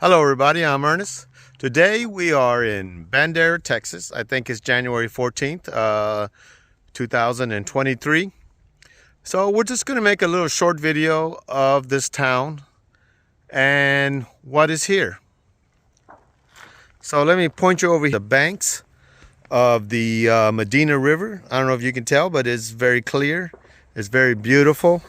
Hello everybody, I'm Ernest. Today we are in Bandera, Texas. I think it's January 14th, 2023. So we're just going to make a little short video of this town and what is here. So let me point you over the banks of the Medina River. I don't know if you can tell, but it's very clear. It's very beautiful.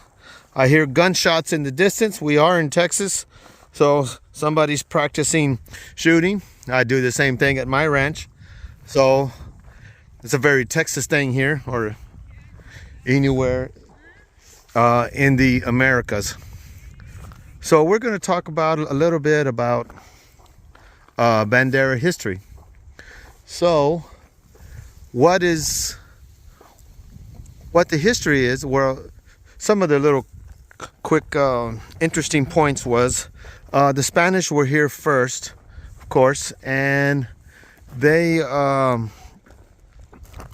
I hear gunshots in the distance. We are in Texas. So somebody's practicing shooting. I do the same thing at my ranch. So it's a very Texas thing here, or anywhere in the Americas. So we're going to talk about a little bit about Bandera history. So what the history is, well, some of the little quick interesting points was the Spanish were here first, of course, and they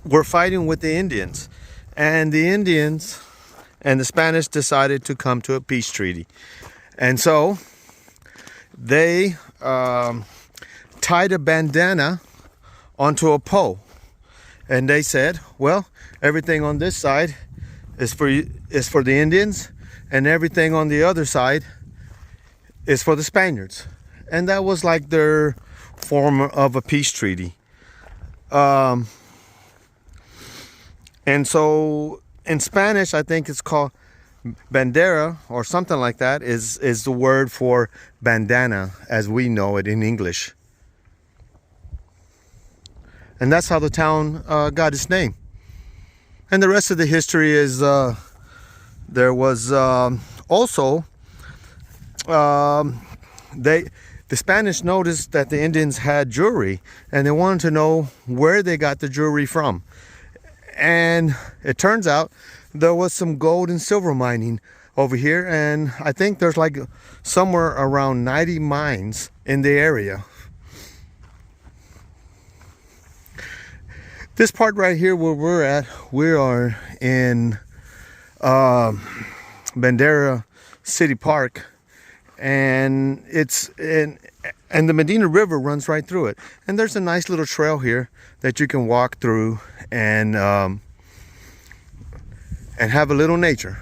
were fighting with the Indians, and the Indians and the Spanish decided to come to a peace treaty. And so they tied a bandana onto a pole, and they said, well, everything on this side is for the Indians, and everything on the other side is for the Spaniards. And that was like their form of a peace treaty. And so in Spanish, I think it's called Bandera or something like that, is the word for bandana as we know it in English. And that's how the town got its name. And the rest of the history is there was also the Spanish noticed that the Indians had jewelry, and they wanted to know where they got the jewelry from. And it turns out there was some gold and silver mining over here, and I think there's like somewhere around 90 mines in the area. This part right here where we're at, we are in Bandera City Park, and and the Medina River runs right through it, and there's a nice little trail here that you can walk through and have a little nature.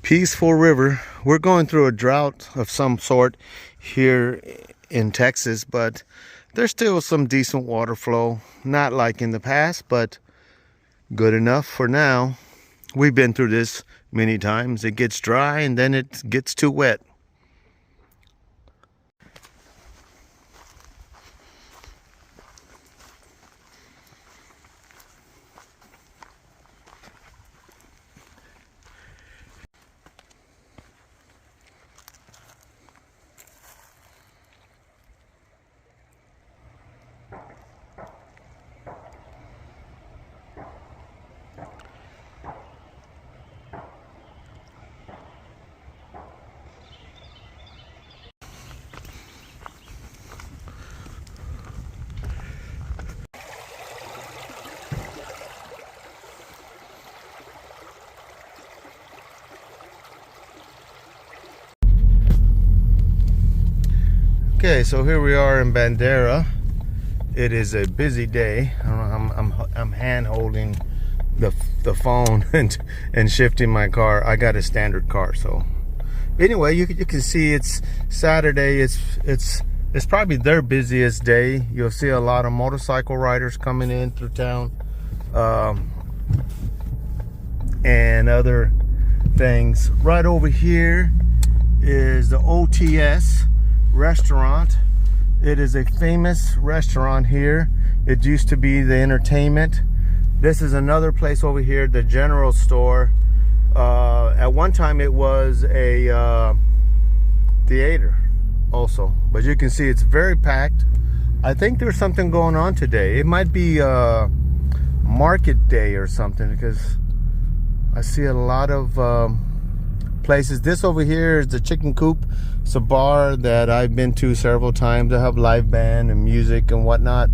Peaceful river. We're going through a drought of some sort here in Texas, but there's still some decent water flow. Not like in the past, but good enough for now. We've been through this many times. It gets dry and then it gets too wet. Okay, so here we are in Bandera. It is a busy day. I don't know, I'm hand holding the phone and shifting my car. I got a standard car, so anyway, you can see it's Saturday. It's probably their busiest day. You'll see a lot of motorcycle riders coming in through town, and other things. Right over here is the OTS restaurant. It is a famous restaurant here. It used to be the entertainment. This is another place over here, the general store. At one time it was a theater also, but you can see it's very packed. I think there's something going on today. It might be market day or something, because I see a lot of places. This over here is the Chicken Coop. It's a bar that I've been to several times. They have live band and music and whatnot.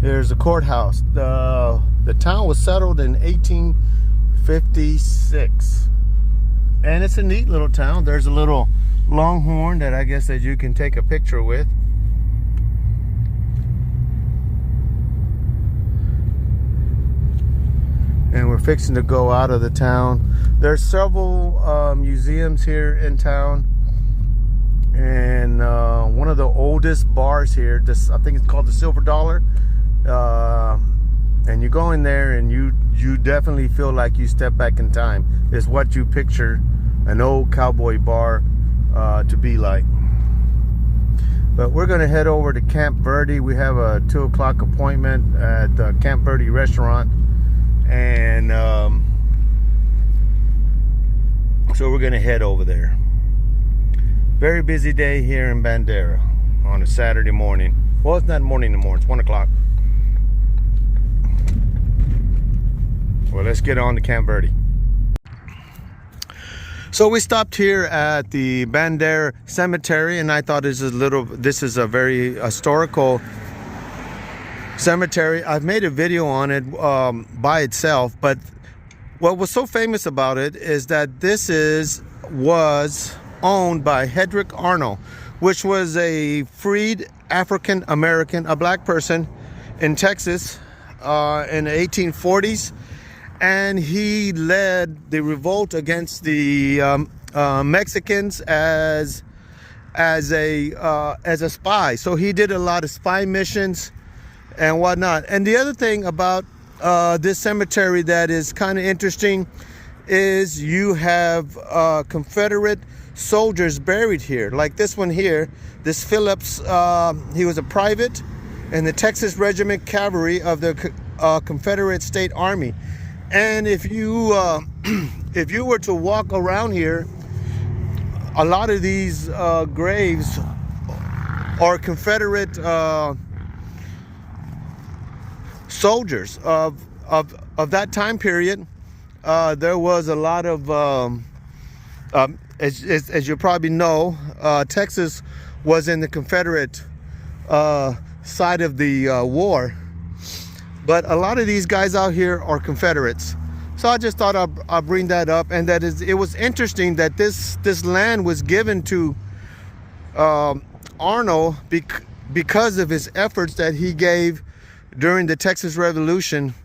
There's the courthouse. The town was settled in 1856. And it's a neat little town. There's a little longhorn that I guess that you can take a picture with. And we're fixing to go out of the town. There's several museums here in town. And one of the oldest bars here, I think it's called the Silver Dollar. And you go in there and you definitely feel like you step back in time. It's what you picture an old cowboy bar to be like. But we're gonna head over to Camp Verde. We have a 2 o'clock appointment at the Camp Verde restaurant. And so we're gonna head over there. Very busy day here in Bandera on a Saturday morning. Well, it's not morning anymore, it's 1 o'clock. Well, let's get on to Camp Verde. So we stopped here at the Bandera Cemetery, and I thought this is a very historical cemetery. I've made a video on it by itself, but what was so famous about it is that this was owned by Hedrick Arnold, which was a freed African American, a black person in Texas in the 1840s. And he led the revolt against the Mexicans as a spy. So he did a lot of spy missions and whatnot. And the other thing about this cemetery that is kind of interesting is you have Confederate soldiers buried here, like this one here. This Phillips, he was a private in the Texas Regiment Cavalry of the Confederate State Army. And if you were to walk around here, a lot of these graves are Confederate soldiers of that time period. There was a lot of, as you probably know, Texas was in the Confederate side of the war. But a lot of these guys out here are Confederates. So I just thought I'd bring that up. And it was interesting that this land was given to Arnold because of his efforts that he gave during the Texas Revolution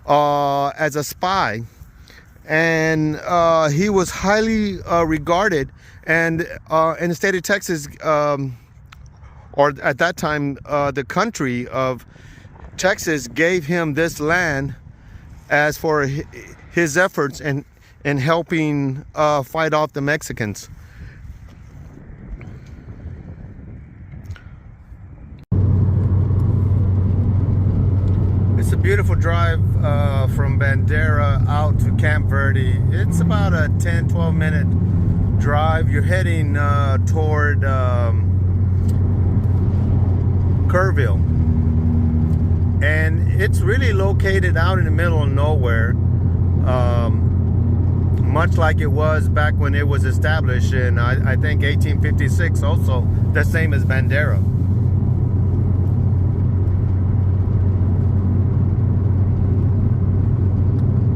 as a spy. And he was highly regarded. And in the state of Texas, or at that time, the country of Texas gave him this land as for his efforts in helping fight off the Mexicans. It's a beautiful drive from Bandera out to Camp Verde. It's about a 10-12 minute drive. You're heading toward Kerrville. And it's really located out in the middle of nowhere, much like it was back when it was established in, I think, 1856, also the same as Bandera.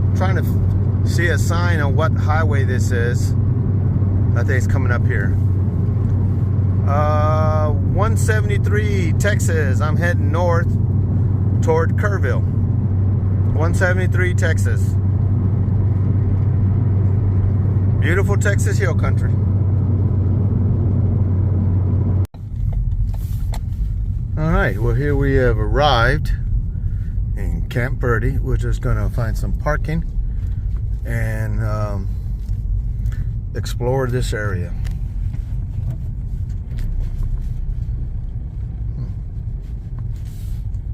I'm trying to see a sign on what highway this is. I think it's coming up here. 173 Texas. I'm heading north toward Kerrville. 173 Texas. Beautiful Texas hill country. All right, well, here we have arrived in Camp Verde. We're just gonna find some parking and explore this area.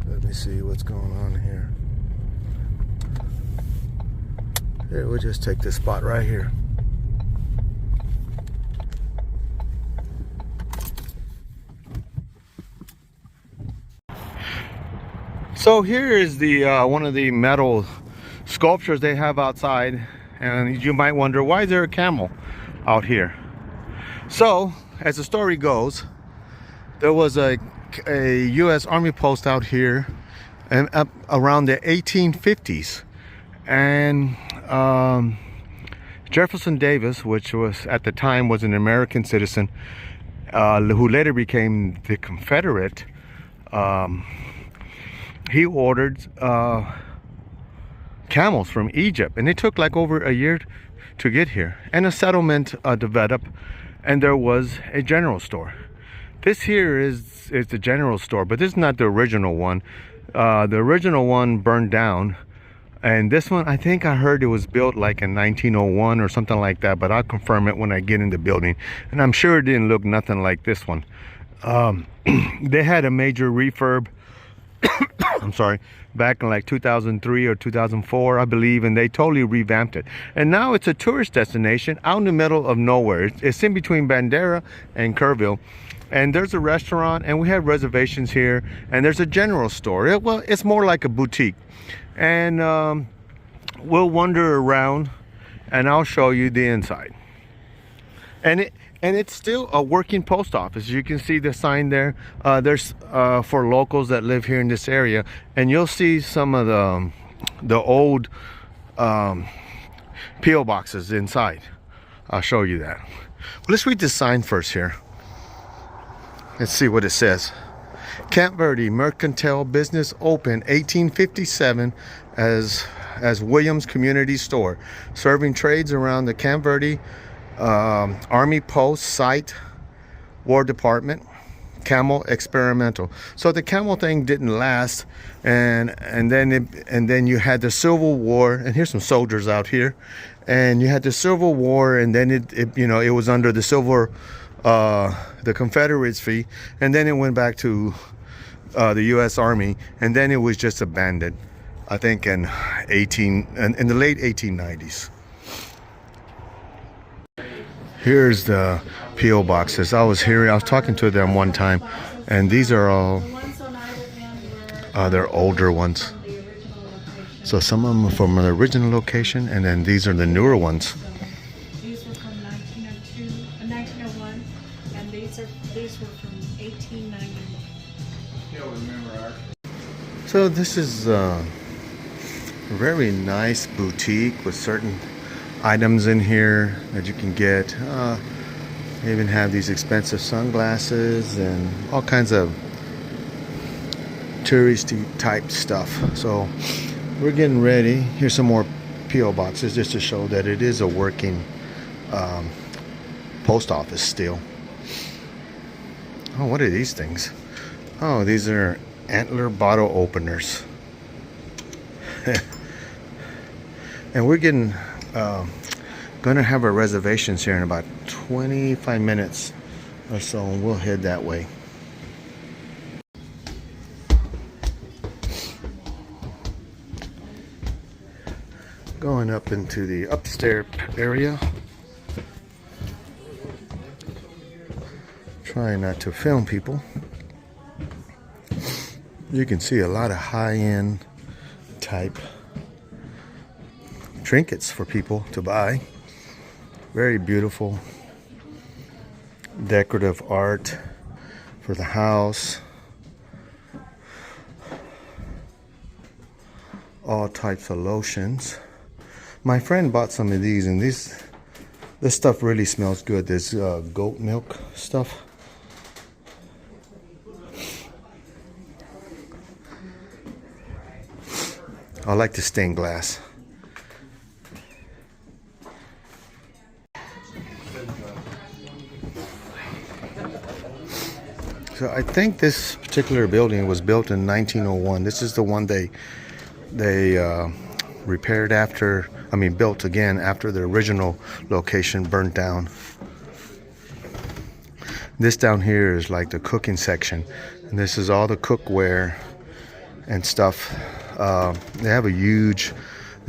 Let me see what's going on here. Yeah, we'll just take this spot right here. So here is the one of the metal sculptures they have outside, and you might wonder, why is there a camel out here? So, as the story goes, there was a U.S. Army post out here and up around the 1850s. And Jefferson Davis, which was at the time was an American citizen, who later became the Confederate, he ordered camels from Egypt, and it took like over a year to get here, and a settlement developed, and there was a general store. This here is the general store, but this is not the original one. The original one burned down, and this one, I think I heard it was built like in 1901 or something like that, but I'll confirm it when I get in the building. And I'm sure it didn't look nothing like this one. They had a major refurb, I'm sorry, back in like 2003 or 2004, I believe, and they totally revamped it. And now it's a tourist destination out in the middle of nowhere. It's in between Bandera and Kerrville. And there's a restaurant, and we have reservations here, and there's a general store. Well, it's more like a boutique. And we'll wander around, and I'll show you the inside. And it's still a working post office. You can see the sign there. There's for locals that live here in this area, and you'll see some of the old P.O. boxes inside. I'll show you that. Well, let's read the sign first here. Let's see what it says. Camp Verde Mercantile Business opened 1857 as Williams Community Store, serving trades around the Camp Verde Army Post Site, War Department, Camel Experimental. So the camel thing didn't last, and then you had the Civil War, and here's some soldiers out here, and you had the Civil War, and then it was under the the Confederates fee, and then it went back to the U.S. Army, and then it was just abandoned, I think in the late 1890s. Here's the P.O. boxes. I was talking to them one time, and these are all they're older ones. So some of them are from the original location, and then these are the newer ones. These were from 1901, and these were from 1891. So this is a very nice boutique with certain items in here that you can get. They even have these expensive sunglasses and all kinds of touristy type stuff. So we're getting ready. Here's some more P.O. boxes just to show that it is a working post office still. Oh, what are these things? Oh, these are antler bottle openers. And we're getting gonna have our reservations here in about 25 minutes or so, and we'll head that way. Going up into the upstairs area. Trying not to film people. You can see a lot of high-end type trinkets for people to buy. Very beautiful decorative art for the house. All types of lotions. My friend bought some of these, and this stuff really smells good. This goat milk stuff. I like the stained glass. So I think this particular building was built in 1901. This is the one they repaired built again after the original location burnt down. This down here is like the cooking section, and this is all the cookware and stuff. They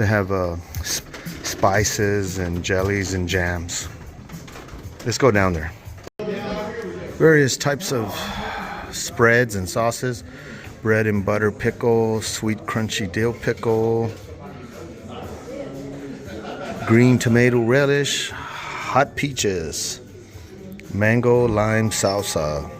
have spices and jellies and jams. Let's go down there. Various types of spreads and sauces. Bread and butter pickle, sweet crunchy dill pickle, green tomato relish, hot peaches, mango lime salsa.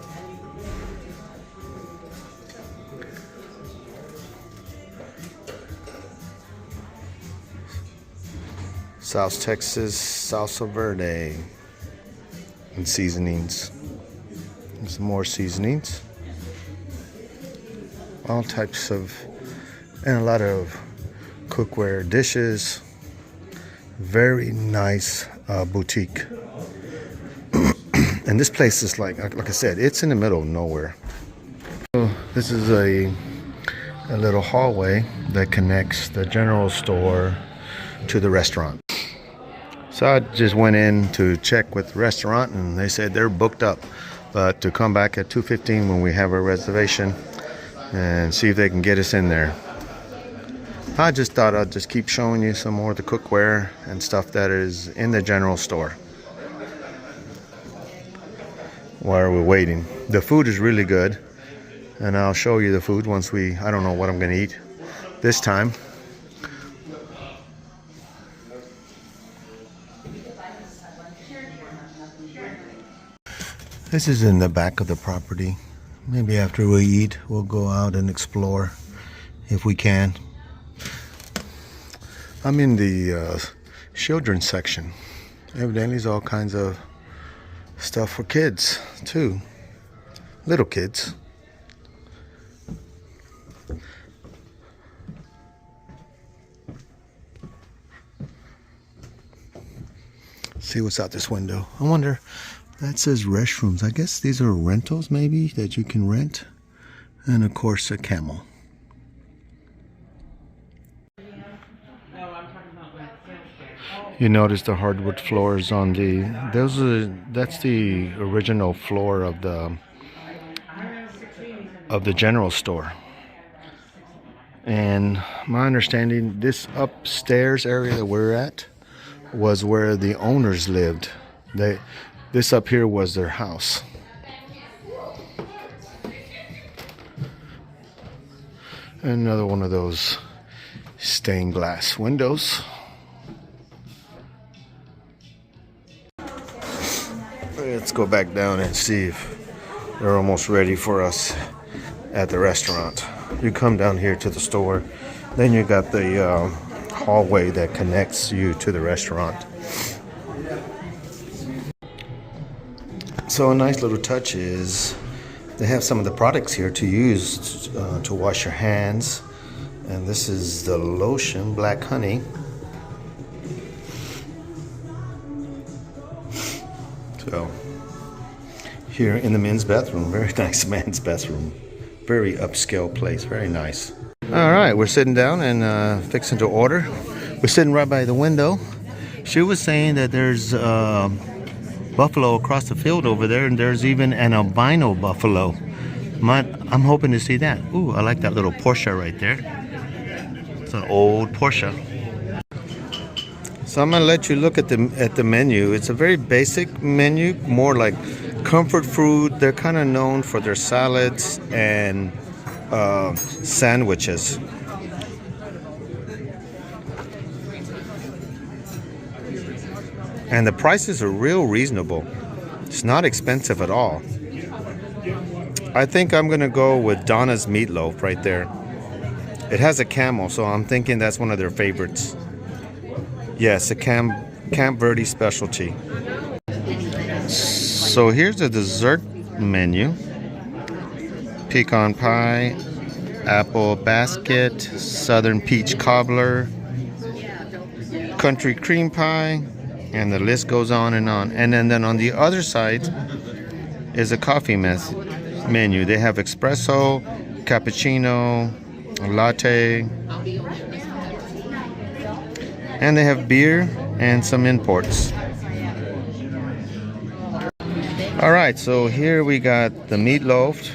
South Texas salsa verde and seasonings. And some more seasonings. All types of, and a lot of cookware, dishes. Very nice boutique. And this place is like I said, it's in the middle of nowhere. So this is a little hallway that connects the general store to the restaurant. So I just went in to check with the restaurant and they said they're booked up, but to come back at 2:15 when we have a reservation and see if they can get us in there. I just thought I'd just keep showing you some more of the cookware and stuff that is in the general store while we're waiting. The food is really good, and I'll show you the food once I don't know what I'm gonna eat this time. This is in the back of the property. Maybe after we eat, we'll go out and explore if we can. I'm in the children's section. Evidently, there's all kinds of stuff for kids too, little kids. See what's out this window. I wonder, that says restrooms. I guess these are rentals maybe that you can rent. And of course a camel. You notice the hardwood floors on that's the original floor of the general store. And my understanding, this upstairs area that we're at was where the owners lived. This up here was their house. Another one of those stained glass windows. Let's go back down and see if they're almost ready for us at the restaurant. You come down here to the store, then you got the hallway that connects you to the restaurant. So a nice little touch is they have some of the products here to use to wash your hands. And this is the lotion, Black Honey. So here in the men's bathroom, very nice men's bathroom. Very upscale place, very nice. All right, we're sitting down and fixing to order. We're sitting right by the window. She was saying that there's buffalo across the field over there, and there's even an albino buffalo. I'm hoping to see that. Ooh, I like that little Porsche right there. It's an old Porsche. So I'm gonna let you look at the menu. It's a very basic menu, more like comfort food. They're kind of known for their salads and sandwiches. And the prices are real reasonable. It's not expensive at all. I think I'm gonna go with Donna's meatloaf right there. It has a camel, so I'm thinking that's one of their favorites. Yes, a Camp Verde specialty. So here's the dessert menu. Pecan pie, apple basket, southern peach cobbler, country cream pie, and the list goes on and on. And then on the other side is a coffee menu. They have espresso, cappuccino, latte, and they have beer and some imports. All right, so here we got the meatloaf,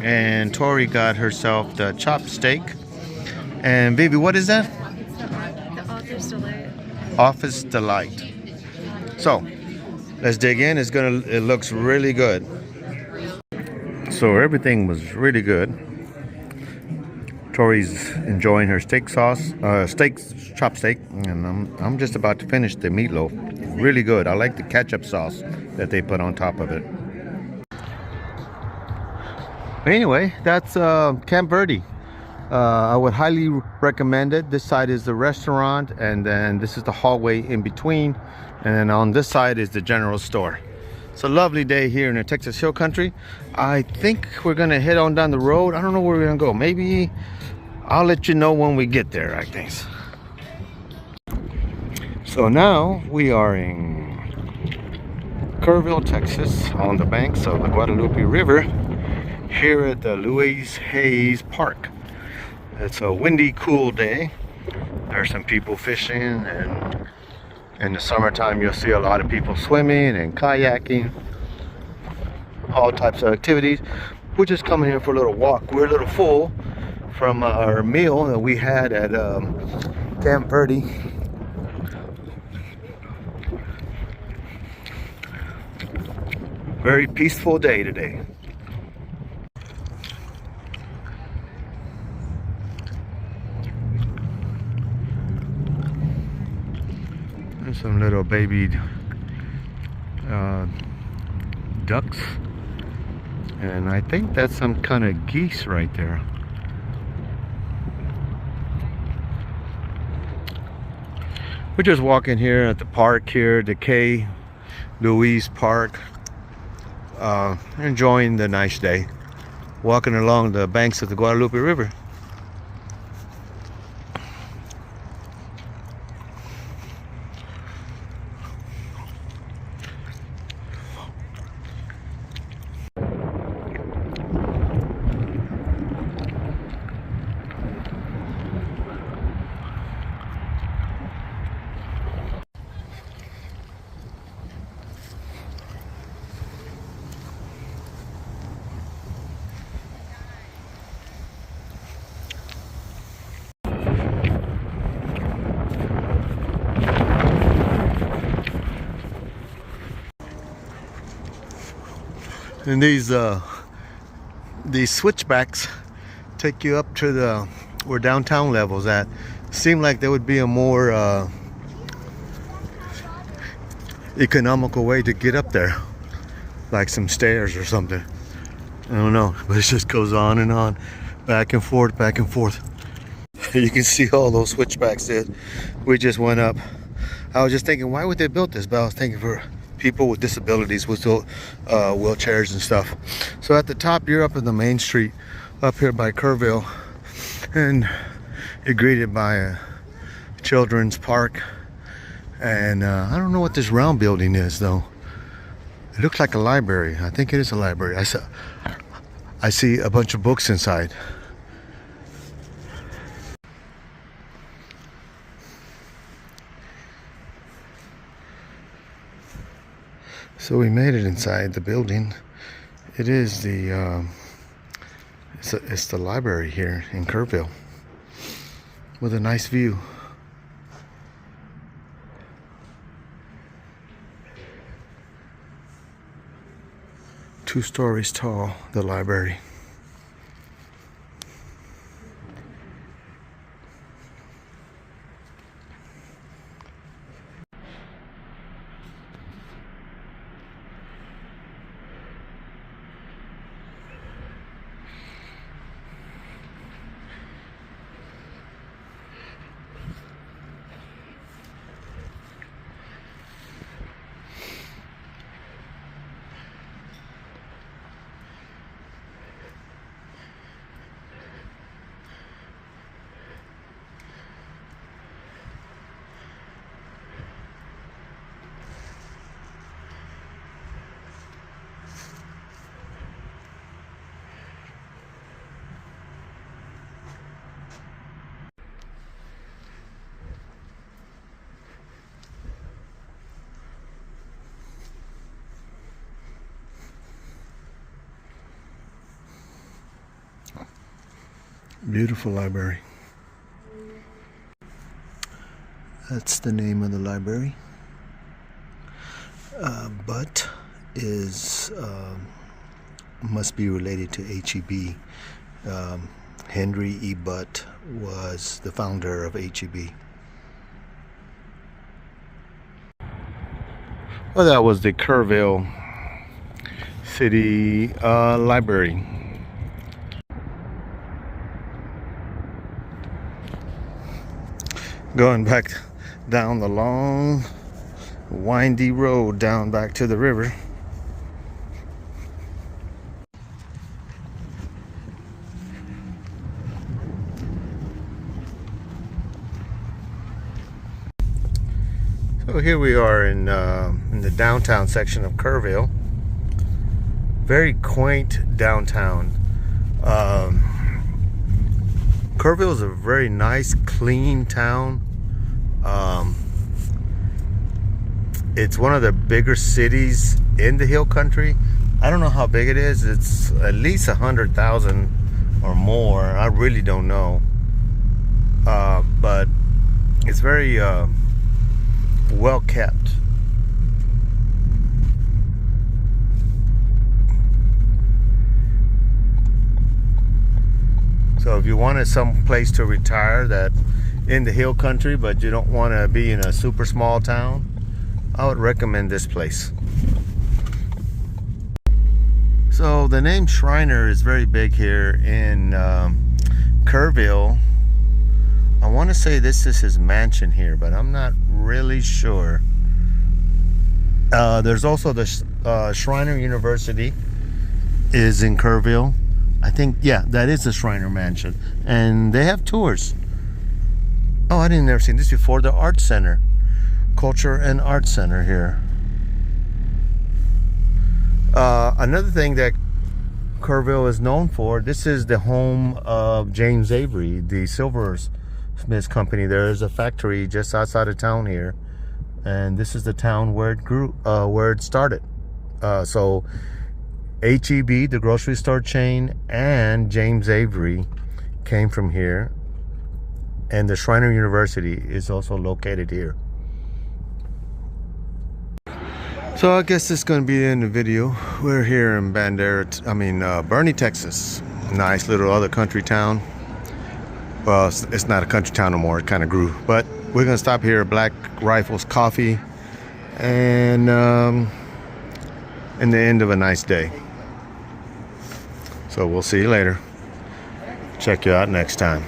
and Tori got herself the chopped steak. And Vivi, what is that? The Office Delight. Office Delight. So let's dig in. It looks really good. So everything was really good. Tori's enjoying her chopped steak, and I'm just about to finish the meatloaf. Really good. I like the ketchup sauce that they put on top of it. Anyway, that's Camp Verde. I would highly recommend it. This side is the restaurant, and then this is the hallway in between, and then on this side is the general store. It's a lovely day here in the Texas Hill Country. I think we're gonna head on down the road. I don't know where we're gonna go. Maybe I'll let you know when we get there, I think. So now we are in Kerrville, Texas, on the banks of the Guadalupe River, here at the Louise Hayes Park. It's a windy, cool day. There's some people fishing, and in the summertime you'll see a lot of people swimming and kayaking, all types of activities. We're just coming here for a little walk. We're a little full from our meal that we had at Camp Verde. Very peaceful day today. There's some little baby ducks, and I think that's some kind of geese right there. We're just walking here at the park here, the K. Louise Park, enjoying the nice day, walking along the banks of the Guadalupe River. And these switchbacks take you up to the where downtown level's at. Seem like there would be a more economical way to get up there, like some stairs or something. I don't know, but it just goes on and on, back and forth, back and forth. You can see all those switchbacks that we just went up. I was just thinking, why would they build this? But I was thinking for people with disabilities, with wheelchairs and stuff. So at the top, you're up in the main street, up here by Kerrville, and you're greeted by a children's park. And I don't know what this round building is, though. It looks like a library. I think it is a library. I see a bunch of books inside. So we made it inside the building. It is the it's the library here in Kerrville, with a nice view. Two stories tall, the library. Beautiful library. That's the name of the library. Butt is must be related to HEB. Henry E. Butt was the founder of HEB. Well, that was the Kerrville City Library. Going back down the long, windy road down back to the river. So here we are in the downtown section of Kerrville. Very quaint downtown. Kerrville is a very nice, clean town. It's one of the bigger cities in the hill country. I don't know how big it is. It's at least 100,000 or more. I really don't know. But it's very well kept. So if you wanted some place to retire that in the hill country, but you don't want to be in a super small town, I would recommend this place. So the name Shriner is very big here in Kerrville. I want to say this is his mansion here, but I'm not really sure. There's also the Shriner University is in Kerrville. I think, yeah, that is the Shriner Mansion. And they have tours. Oh, I didn't ever seen this before. The Art Center. Culture and Art Center here. Another thing that Kerrville is known for, this is the home of James Avery, the silversmith company. There is a factory just outside of town here. And this is the town where it grew, where it started. So H-E-B, the grocery store chain, and James Avery came from here. And the Shriner University is also located here. So I guess this is going to be the end of the video. We're here in Bandera, Verde, Texas. Nice little other country town. Well, it's not a country town no more. It kind of grew. But we're going to stop here at Black Rifles Coffee. And in the end of a nice day. So we'll see you later. Check you out next time.